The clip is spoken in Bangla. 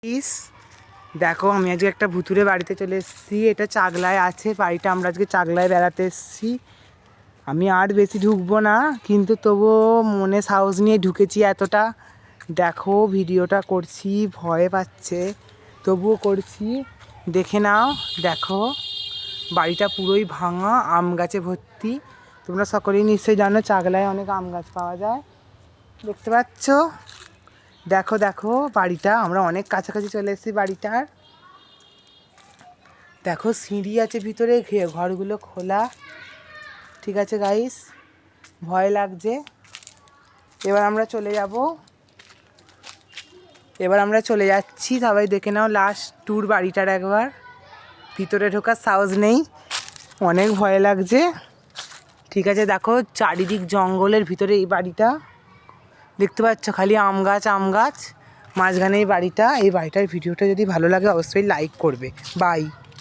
প্লিজ দেখো, আমি আজকে একটা ভুতুরে বাড়িতে চলে এসেছি। এটা চাগলায় আছে বাড়িটা। আমরা আজকে চাগলায় বেড়াতে এসেছি। আমি আর বেশি ঢুকবো না, কিন্তু তবুও মনে সাহস নিয়ে ঢুকেছি এতটা। দেখো, ভিডিওটা করছি, ভয় পাচ্ছে, তবুও করছি। দেখে নাও। দেখো, বাড়িটা পুরোই ভাঙা, আম গাছে ভর্তি। তোমরা সকলেই নিশ্চয়ই জানো চাগলায় অনেক আম গাছ পাওয়া যায়। দেখতে পাচ্ছ? দেখো দেখো বাড়িটা, আমরা অনেক কাছাকাছি চলে এসেছি বাড়িটার। দেখো, সিঁড়ি আছে ভিতরে, ঘরগুলো খোলা। ঠিক আছে গাইস, ভয় লাগছে। এবার আমরা চলে যাচ্ছি। সবাই দেখে নাও লাস্ট ট্যুর বাড়িটার একবার। ভিতরে ঢোকার সাহস নেই, অনেক ভয় লাগছে। ঠিক আছে, দেখো চারিদিক জঙ্গলের ভিতরে এই বাড়িটা। দেখতে পাচ্ছ খালি আম গাছ আম গাছ, মাঝখানে এই বাড়িটা। এই বাড়িটার ভিডিওটা যদি ভালো লাগে অবশ্যই লাইক করবে। বাই।